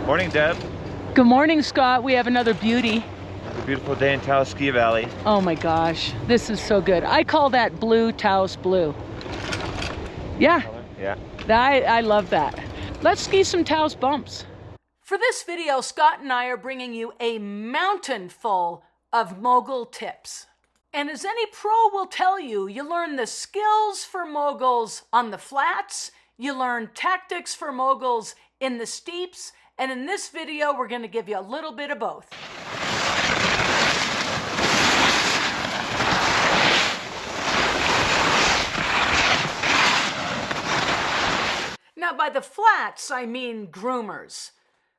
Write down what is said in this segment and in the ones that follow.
Morning, Deb. Good morning, Scott. We have another beauty. It's a beautiful day in Taos Ski Valley. Oh my gosh, this is so good. I call that blue Taos blue. Yeah, Yeah. I love that. Let's ski some Taos bumps. For this video, Scott and I are bringing you a mountain full of mogul tips. And as any pro will tell you, you learn the skills for moguls on the flats, you learn tactics for moguls in the steeps, and in this video, we're going to give you a little bit of both. Now, by the flats, I mean groomers.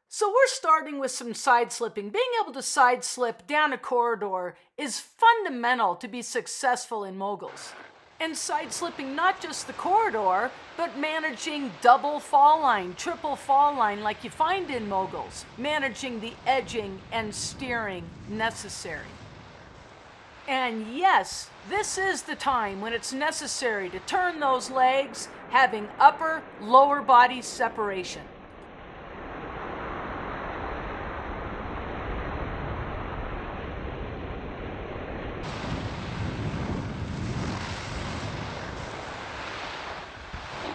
So we're starting with some side slipping. Being able to side slip down a corridor is fundamental to be successful in moguls. And side slipping not just the corridor, but managing double fall line, triple fall line like you find in moguls, managing the edging and steering necessary. And yes, this is the time when it's necessary to turn those legs, having upper, lower body separation.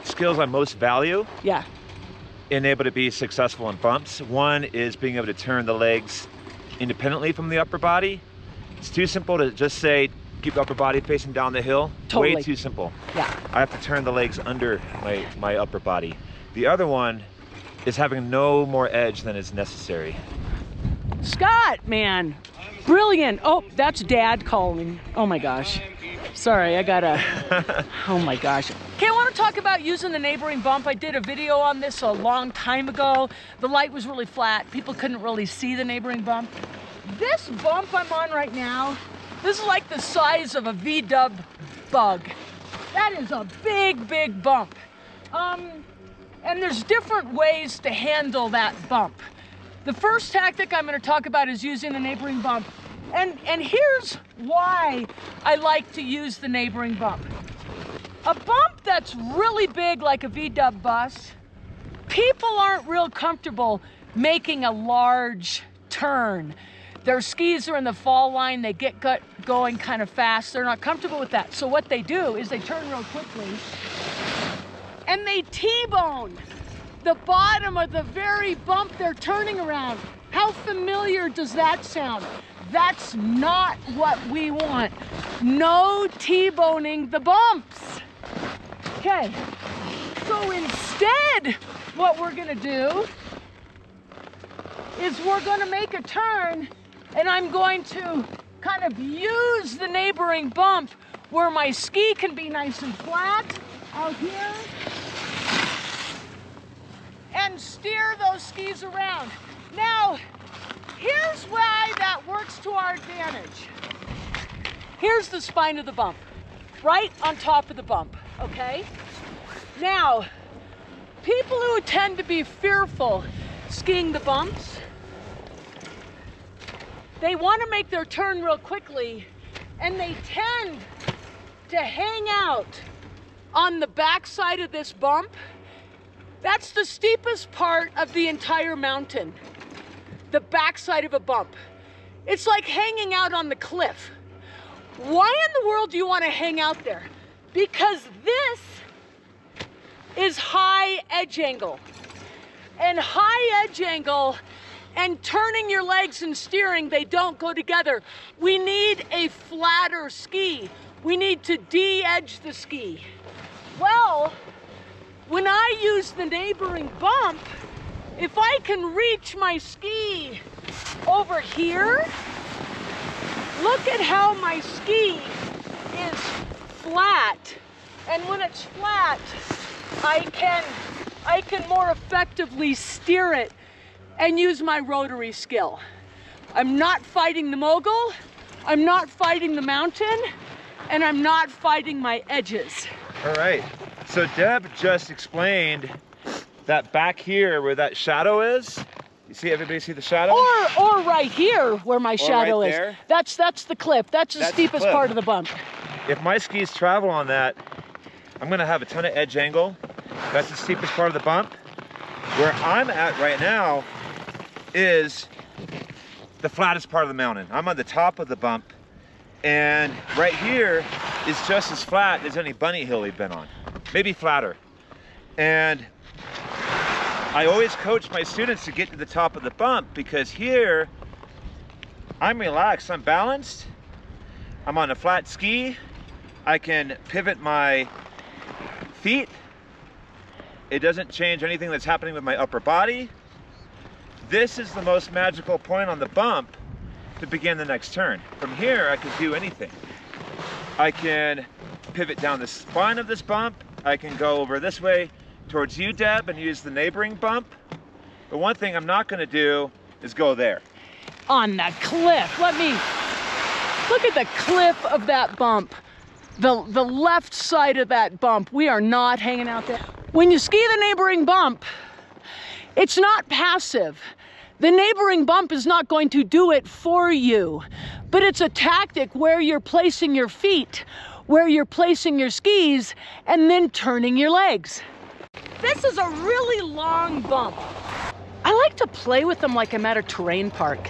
Skills I most value Yeah. in able to be successful in bumps. One is being able to turn the legs independently from the upper body. It's too simple to just say, keep the upper body facing down the hill. Totally. Way too simple. Yeah. I have to turn the legs under my upper body. The other one is having no more edge than is necessary. Scott, man, brilliant. Oh, that's Dad calling. Oh my gosh. Sorry, I gotta, oh my gosh. Okay, I want to talk about using the neighboring bump. I did a video on this a long time ago. The light was really flat. People couldn't really see the neighboring bump. This bump I'm on right now, this is like the size of a V-dub bug. That is a big, big bump. And there's different ways to handle that bump. The first tactic I'm going to talk about is using the neighboring bump. And here's why I like to use the neighboring bump. A bump that's really big like a V-dub bus, people aren't real comfortable making a large turn. Their skis are in the fall line, they get going kind of fast, they're not comfortable with that. So what they do is they turn real quickly and they T-bone the bottom of the very bump they're turning around. How familiar does that sound? That's not what we want. No T-boning the bumps. Okay, so instead, what we're gonna do is we're gonna make a turn and I'm going to kind of use the neighboring bump where my ski can be nice and flat out here and steer those skis around. Now, here's why that works to our advantage. Here's the spine of the bump, right on top of the bump, okay? Now, people who tend to be fearful skiing the bumps, they want to make their turn real quickly, and they tend to hang out on the back side of this bump. That's the steepest part of the entire mountain. The backside of a bump. It's like hanging out on the cliff. Why in the world do you want to hang out there? Because this is high edge angle. And high edge angle and turning your legs and steering, they don't go together. We need a flatter ski. We need to de-edge the ski. Well, when I use the neighboring bump, if I can reach my ski over here, look at how my ski is flat. And when it's flat, I can more effectively steer it and use my rotary skill. I'm not fighting the mogul, I'm not fighting the mountain, and I'm not fighting my edges. All right, so Deb just explained that back here where that shadow is, you see, everybody see the shadow? Or right here where my shadow right is. there. That's the cliff. That's the steepest cliff. part of the bump. If my skis travel on that, I'm gonna have a ton of edge angle. That's the steepest part of the bump. Where I'm at right now is the flattest part of the mountain. I'm on the top of the bump, and right here is just as flat as any bunny hill we've been on, maybe flatter. And I always coach my students to get to the top of the bump, because here I'm relaxed, I'm balanced, I'm on a flat ski, I can pivot my feet, it doesn't change anything that's happening with my upper body. This is the most magical point on the bump to begin the next turn. From here, I can do anything. I can pivot down the spine of this bump. I can go over this way towards you, Deb, and use the neighboring bump. But one thing I'm not gonna do is go there. On the cliff, let me, look at the cliff of that bump. The left side of that bump, we are not hanging out there. When you ski the neighboring bump, it's not passive. The neighboring bump is not going to do it for you, but it's a tactic where you're placing your feet, where you're placing your skis, and then turning your legs. This is a really long bump. I like to play with them like I'm at a terrain park.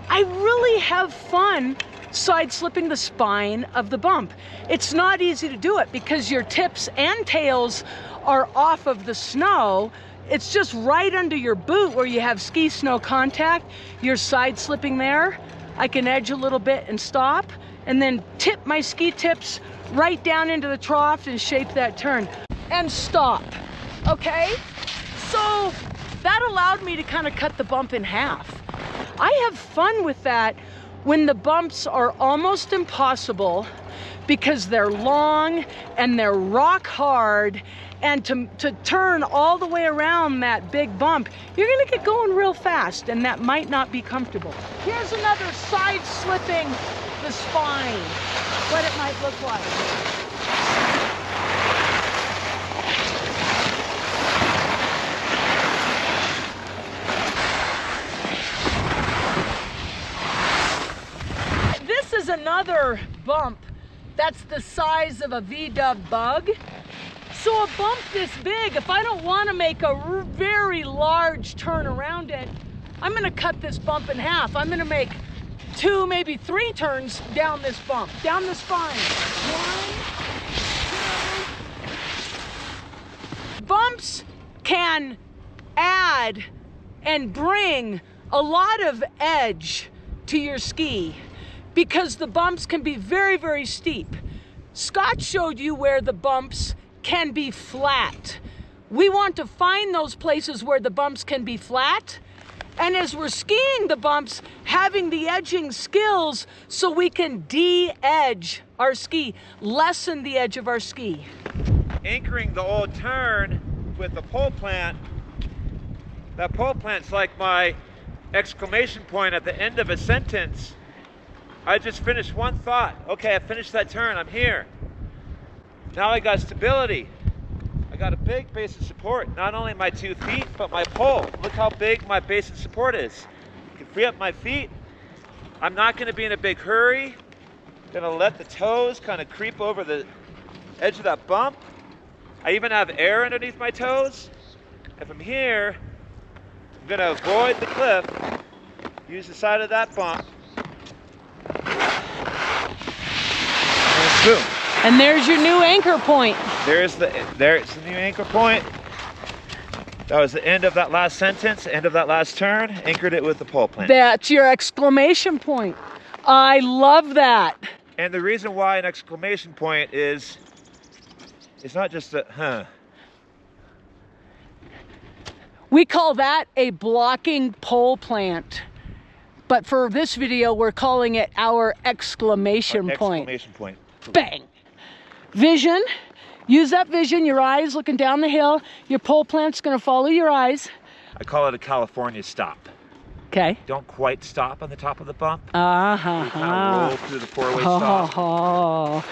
I really have fun side-slipping the spine of the bump. It's not easy to do it because your tips and tails are off of the snow. It's just right under your boot where you have ski snow contact. You're side slipping there. I can edge a little bit and stop, and then tip my ski tips right down into the trough and shape that turn and stop. Okay? So that allowed me to kind of cut the bump in half. I have fun with that when the bumps are almost impossible because they're long and they're rock hard. And to turn all the way around that big bump, you're gonna get going real fast, and that might not be comfortable. Here's another side slipping the spine, what it might look like. This is another bump that's the size of a V-dub bug. So a bump this big, if I don't want to make a very large turn around it, I'm going to cut this bump in half. I'm going to make 2, maybe 3 turns down this bump, down the spine. 1, 2. Bumps can add and bring a lot of edge to your ski because the bumps can be very, very steep. Scott showed you where the bumps can be flat. We want to find those places where the bumps can be flat, and as we're skiing the bumps, having the edging skills so we can de-edge our ski, lessen the edge of our ski. Anchoring the old turn with the pole plant, that pole plant's like my exclamation point at the end of a sentence. I just finished one thought. Okay, I finished that turn, I'm here. Now I got stability. I got a big base of support. Not only my 2 feet, but my pole. Look how big my base of support is. I can free up my feet. I'm not gonna be in a big hurry. I'm gonna let the toes kind of creep over the edge of that bump. I even have air underneath my toes. And from here, I'm gonna avoid the cliff, use the side of that bump, and boom. And there's your new anchor point. There's the new anchor point. That was the end of that last sentence, end of that last turn. Anchored it with the pole plant. That's your exclamation point. I love that. And the reason why an exclamation point is, it's not just a, We call that a blocking pole plant. But for this video, we're calling it our exclamation point. Exclamation point. Bang. Vision, use that vision, your eyes looking down the hill. Your pole plant's gonna follow your eyes. I call it a California stop. Okay. Don't quite stop on the top of the bump. Uh-huh. You kind of roll through the 4-way stop.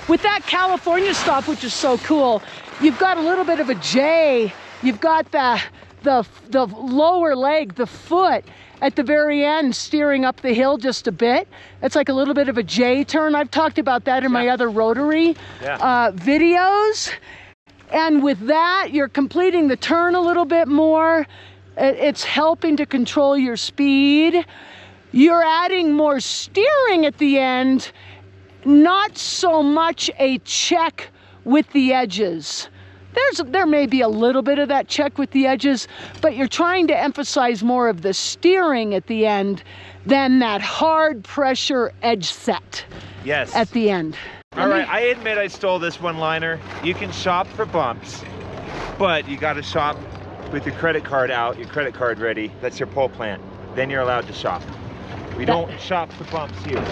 With that California stop, which is so cool, you've got a little bit of a J. You've got the lower leg, the foot, at the very end, steering up the hill just a bit. It's like a little bit of a J turn. I've talked about that in my other rotary videos. And with that, you're completing the turn a little bit more. It's helping to control your speed. You're adding more steering at the end, not so much a check with the edges. There may be a little bit of that check with the edges, but you're trying to emphasize more of the steering at the end than that hard pressure edge set. Yes. At the end. All right, I admit I stole this one-liner. You can shop for bumps, but you got to shop with your credit card out, your credit card ready. That's your pole plant. Then you're allowed to shop. We don't shop for bumps here.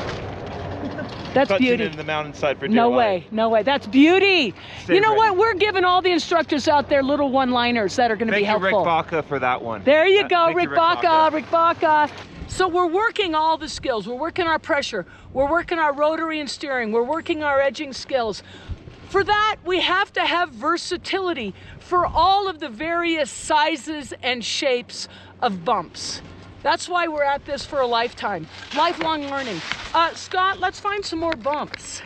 That's beauty. In the mountainside for dear No life. way, no way. That's beauty. Stay you know ready. what? We're giving all the instructors out there little one-liners that are going to be Thank you, helpful. Rick Baca, for that one. There you go, Thank you, Rick Baca, Rick Baca. So we're working all the skills. We're working our pressure. We're working our rotary and steering. We're working our edging skills. For that, we have to have versatility for all of the various sizes and shapes of bumps. That's why we're at this for a lifetime. Lifelong learning. Scott, let's find some more bumps.